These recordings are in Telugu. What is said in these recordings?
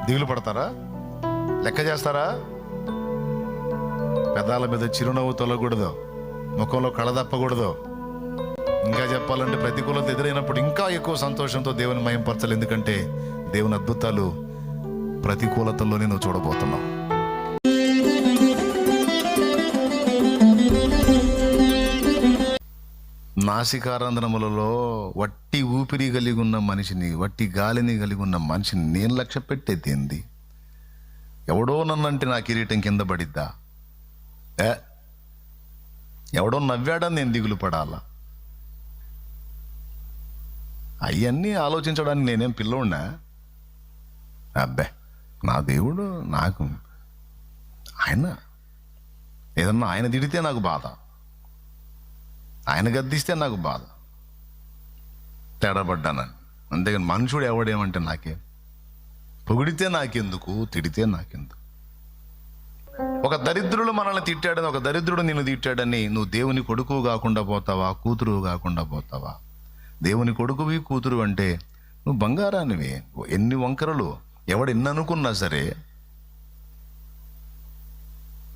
దిగులు పడతారా? లెక్క చేస్తారా? పెదాల మీద చిరునవ్వు తొలగకూడదు, ముఖంలో కళ తప్పకూడదు. ఇంకా చెప్పాలంటే ప్రతికూలత ఎదురైనప్పుడు ఇంకా ఎక్కువ సంతోషంతో దేవుని మయంపరచాలి. ఎందుకంటే దేవుని అద్భుతాలు ప్రతికూలతల్లోనే నువ్వు చూడబోతున్నావు. నాసికారంధ్రములలో వట్టి ఊపిరి కలిగి ఉన్న మనిషిని, వట్టి గాలిని కలిగి ఉన్న మనిషిని నేను లక్ష్య పెట్టేది ఏంది? ఎవడో నన్నంటే నా కిరీటం కింద పడిద్దా? ఎవడో నవ్వాడని నేను దిగులు పడాలా? అవన్నీ ఆలోచించడానికి నేనేం పిల్లోడినా? అబ్బే, నా దేవుడు నాకు, ఆయన ఏదన్నా ఆయన తిడితే నాకు బాధ, ఆయన గద్దిస్తే నాకు బాధ, తేడాపడ్డానని. అంతేగాని మనుషుడు ఎవడేమంటే నాకే, పొగిడితే నాకెందుకు, తిడితే నాకెందుకు? ఒక దరిద్రుడు మనల్ని తిట్టాడని, ఒక దరిద్రుడు నిన్ను తిట్టాడని నువ్వు దేవుని కొడుకు కాకుండా పోతావా, కూతురు కాకుండా పోతావా? దేవుని కొడుకువి కూతురు అంటే నువ్వు బంగారానివి. ఎన్ని వంకరలు ఎవడు ఎన్ని అనుకున్నా సరే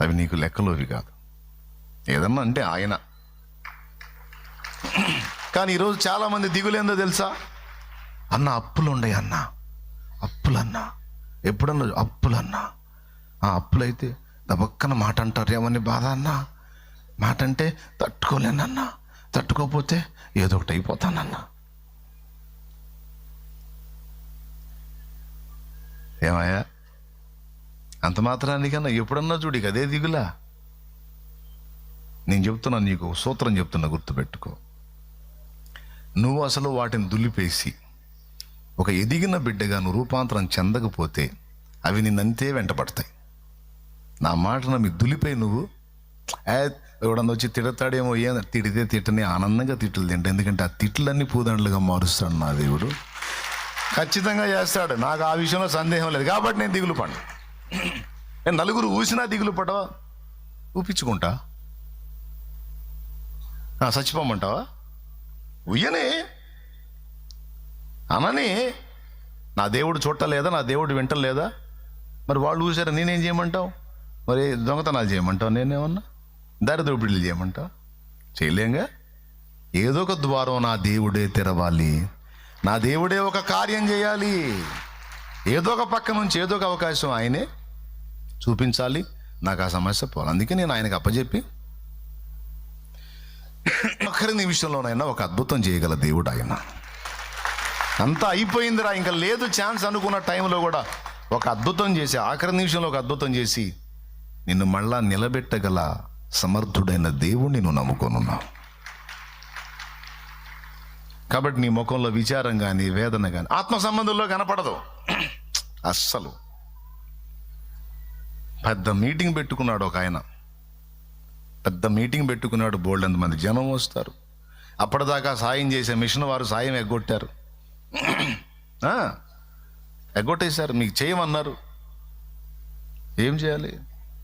అవి నీకు లెక్కలోవి కాదు. ఏదన్నా అంటే ఆయన. కానీ ఈరోజు చాలామంది దిగులేందో తెలుసా? అన్న అప్పులు ఉండే, అన్న అప్పులన్నా, ఎప్పుడన్నా అప్పులన్నా, ఆ అప్పులైతే దబక్కన మాట అంటారు, ఏమని బాధ అన్నా, మాట అంటే తట్టుకోలేనన్నా, తట్టుకోకపోతే ఏదో ఒకటి అయిపోతానన్నా. ఏమయ్యా, అంత మాత్రానికన్నా ఎప్పుడన్నా చూడు అదే దిగులా. నేను చెప్తున్నా, నీకు సూత్రం చెప్తున్నా, గుర్తుపెట్టుకో. నువ్వు అసలు వాటిని దులిపేసి ఒక ఎదిగిన బిడ్డగా నువ్వు రూపాంతరం చెందకపోతే అవి నిన్నంతే వెంటపడతాయి. నా మాట నమ్మి దులిపోయి నువ్వు ఎవడన్నా వచ్చి తిడతాడేమో, తిడితే తిట్టని ఆనందంగా తిట్లు తింటా. ఎందుకంటే ఆ తిట్లన్నీ పూదండలుగా మారుస్తాడు నా దేవుడు. ఖచ్చితంగా చేస్తాడు, నాకు ఆ విషయంలో సందేహం లేదు. కాబట్టి నేను దిగులు పడ్డా. నేను నలుగురు ఊసినా దిగులు పడవా? ఊపించుకుంటా. చచ్చిపోమంటావా? ఉయ్యనే అనని. నా దేవుడు చూడలేదా, నా దేవుడు వింటలేదా? మరి వాళ్ళు ఊసారా, నేనేం చేయమంటావు? మరి దొంగతనాలు చేయమంటావు? నేనేమన్నా దారిద్రపిడులు చేయమంటావు? చేయలేంగా. ఏదో ఒక ద్వారం నా దేవుడే తెరవాలి, నా దేవుడే ఒక కార్యం చేయాలి. ఏదో ఒక పక్క నుంచి ఏదో ఒక అవకాశం ఆయనే చూపించాలి. నాకు ఆ సమస్య పోవాలి. అందుకే నేను ఆయనకు అప్పచెప్పి ఒక్కరి నిమిషంలోనైనా ఒక అద్భుతం చేయగల దేవుడు ఆయన. అంతా అయిపోయిందిరా, ఇంకా లేదు ఛాన్స్ అనుకున్న టైంలో కూడా ఒక అద్భుతం చేసి, ఆఖరి నిమిషంలో ఒక అద్భుతం చేసి నిన్ను మళ్ళా నిలబెట్టగల సమర్థుడైన దేవుణ్ణి నువ్వు నమ్ముకొనున్నావు. కాబట్టి నీ ముఖంలో విచారం కానీ, వేదన కానీ ఆత్మ సంబంధంలో కనపడదు అస్సలు. పెద్ద మీటింగ్ పెట్టుకున్నాడు ఒక ఆయన, పెద్ద మీటింగ్ పెట్టుకున్నాడు. బోల్డ్ ఎంతమంది జనం వస్తారు. అప్పటిదాకా సాయం చేసే మిషన్ వారు సాయం ఎగ్గొట్టారు, ఎగ్గొట్టేశారు. మీకు చేయమన్నారు, ఏం చేయాలి?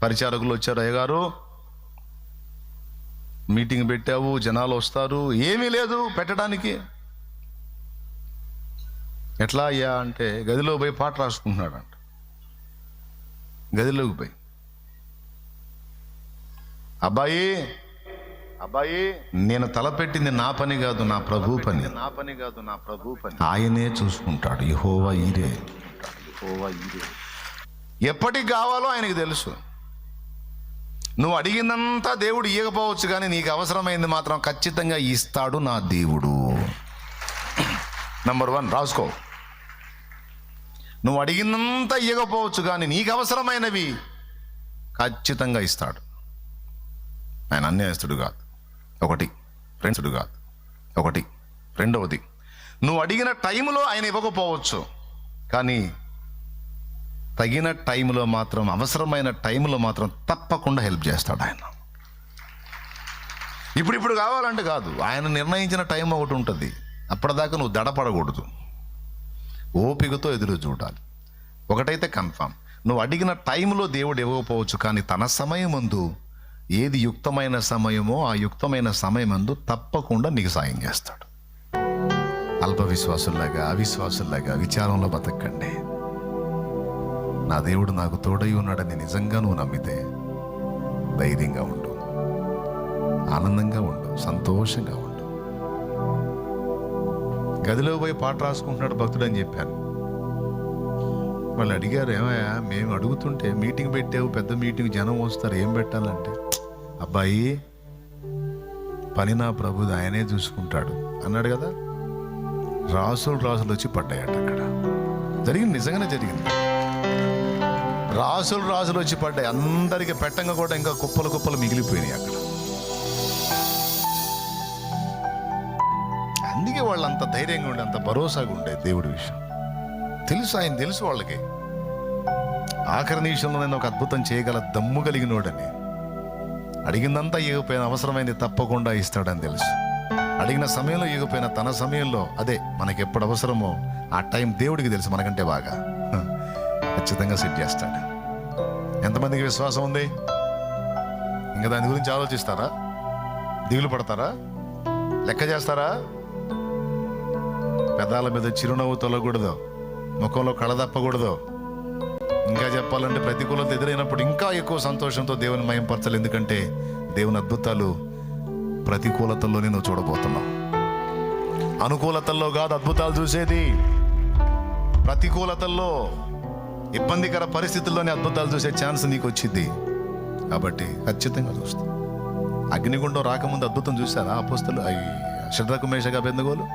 పరిచారకులు వచ్చారు, అయ్యగారు మీటింగ్ పెట్టావు, జనాలు వస్తారు, ఏమీ లేదు పెట్టడానికి. ఎట్లా అయ్యా అంటే, గదిలో పోయి పాట రాసుకుంటున్నాడు అంట. గదిలోకి పోయి, అబ్బాయి అబ్బాయి నేను తలపెట్టింది నా పని కాదు, నా ప్రభు పని, నా పని కాదు, నా ప్రభు పని. ఆయనే చూసుకుంటాడు. యెహోవా ఈరే, యెహోవా ఈరే. ఎప్పటికి కావాలో ఆయనకి తెలుసు. నువ్వు అడిగిందంతా దేవుడు ఇవ్వకపోవచ్చు, కానీ నీకు అవసరమైంది మాత్రం ఖచ్చితంగా ఇస్తాడు నా దేవుడు. నంబర్ 1 రాసుకో. నువ్వు అడిగిందంతా ఇవ్వకపోవచ్చు, కానీ నీకు అవసరమైనవి ఖచ్చితంగా ఇస్తాడు. ఆయన అన్యాయస్తుడు కాదు. ఒకటి ఫ్రెండ్సుడు కాదు. ఒకటి. రెండవది, నువ్వు అడిగిన టైంలో ఆయన ఇవ్వకపోవచ్చు, కానీ తగిన టైంలో మాత్రం, అవసరమైన టైంలో మాత్రం తప్పకుండా హెల్ప్ చేస్తాడు ఆయన. ఇప్పుడు కావాలంటే కాదు, ఆయన నిర్ణయించిన టైం ఒకటి ఉంటుంది. అప్పటిదాకా నువ్వు దడపడకూడదు, ఓపికతో ఎదురు చూడాలి. ఒకటైతే కన్ఫామ్, నువ్వు అడిగిన టైంలో దేవుడు ఇవ్వకపోవచ్చు, కానీ తన సమయమందు ఏది యుక్తమైన సమయమో ఆ యుక్తమైన సమయమందు తప్పకుండా నీకు సాయం చేస్తాడు. అల్ప విశ్వాసుల్లాగా, అవిశ్వాసుల్లాగా విచారంలో బతకండి. నా దేవుడు నాకు తోడై ఉన్నాడని నిజంగా నువ్వు నమ్మితే ధైర్యంగా ఉండు, ఆనందంగా ఉండు, సంతోషంగా ఉండు. గదిలో పోయి పాట రాసుకుంటున్నాడు భక్తుడు అని చెప్పాను. వాళ్ళు అడిగారు, ఏమయ్యా మేము అడుగుతుంటే మీటింగ్ పెట్టావు, పెద్ద మీటింగ్, జనం వస్తారు, ఏం పెట్టాలంటే, అబ్బాయి పని నా ప్రభుది, ఆయనే చూసుకుంటాడు అన్నాడు కదా. రాసులు వచ్చి పడ్డాయట అక్కడ. జరిగింది, నిజంగానే జరిగింది. రాసులు వచ్చి పడ్డాయి. అందరికి పెట్టంగా కూడా ఇంకా కుప్పలు మిగిలిపోయినాయి అక్కడ. అందుకే వాళ్ళు అంత ధైర్యంగా ఉండే, అంత భరోసాగా ఉండే దేవుడి విషయం తెలుసు. ఆయన తెలుసు వాళ్ళకి ఆఖరి నిమిషంలో నేను ఒక అద్భుతం చేయగల దమ్ము కలిగినోడని. అడిగిందంతా ఇవ్వకపోయిన అవసరమైంది తప్పకుండా ఇస్తాడని తెలుసు. అడిగిన సమయంలో ఇవ్వకపోయిన తన సమయంలో, అదే మనకి ఎప్పుడు అవసరమో ఆ టైం దేవుడికి తెలుసు, మనకంటే బాగా ఖచ్చితంగా సెట్ చేస్తాడు. ఎంతమందికి విశ్వాసం ఉంది? ఇంకా దాని గురించి ఆలోచిస్తారా? దిగులు పడతారా? లెక్క చేస్తారా? పెదాల మీద చిరునవ్వు తొలగకూడదు, ముఖంలో కళ తప్పకూడదు. ఇంకా చెప్పాలంటే ప్రతికూలత ఎదురైనప్పుడు ఇంకా ఎక్కువ సంతోషంతో దేవుని మయంపరచాలి. ఎందుకంటే దేవుని అద్భుతాలు ప్రతికూలతల్లోనే నువ్వు చూడబోతున్నావు. అనుకూలతల్లో కాదు అద్భుతాలు చూసేది, ప్రతికూలతల్లో, ఇబ్బందికర పరిస్థితుల్లోనే అద్భుతాలు చూసే ఛాన్స్ నీకు వచ్చింది. కాబట్టి ఖచ్చితంగా చూస్తా. అగ్నిగుండం రాకముందు అద్భుతం చూశారా అపోస్తలు? షడ్రకు మేషకు అబేద్నెగోలు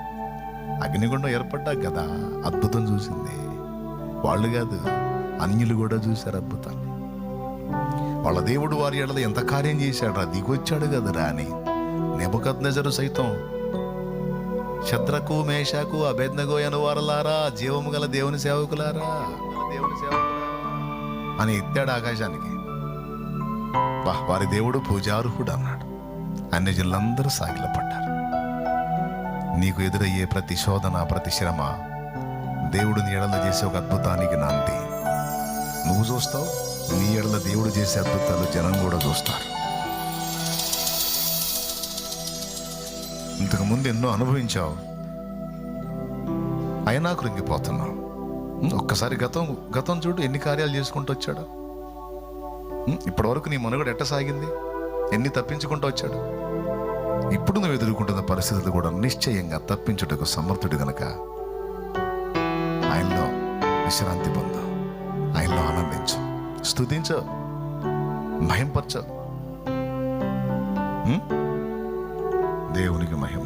అగ్నిగుండం ఏర్పడ్డాక కదా అద్భుతం చూసింది. వాళ్ళు కాదు, అన్యులు కూడా చూశారు అద్భుతాన్ని. వాళ్ళ దేవుడు వారి ఎడల ఎంత కార్యం చేశాడు, దిగొచ్చాడు కదరా అని. నెబుకద్నెజరు సైతం షద్రకు మేషకు అబేద్నెగో అను వారలారా, జీవము గల దేవుని సేవకులారా అని ఎత్తాడు ఆకాశానికి. వారి దేవుడు పూజార్హుడు అన్నాడు. అన్ని జిల్లందరూ సాగిలపడ్డారు. నీకు ఎదురయ్యే ప్రతి శోధన, ప్రతి శ్రమ దేవుడు నీ ఎడల చేసే ఒక అద్భుతానికి నాంది. నువ్వు చూస్తావు, నీ ఎడల దేవుడు చేసే అద్భుతాలు జనం కూడా చూస్తారు. ఇంతకు ముందు ఎన్నో అనుభవించావు, అయినా కృంగిపోతున్నావు. ఒక్కసారి గతం చూడు, ఎన్ని కార్యాలు చేసుకుంటూ వచ్చాడు. ఇప్పటి వరకు నీ మనుగడ ఎట్ట సాగింది, ఎన్ని తప్పించుకుంటూ వచ్చాడు. ఇప్పుడు నువ్వు ఎదుర్కొంటున్న పరిస్థితులు కూడా నిశ్చయంగా తప్పించుటకు సమర్థుడు గనక ఆయనలో విశ్రాంతి పొందు, ఆయనలో ఆనందించు, స్తుతించు, మహింపరచు. దేవునికి మహిమ.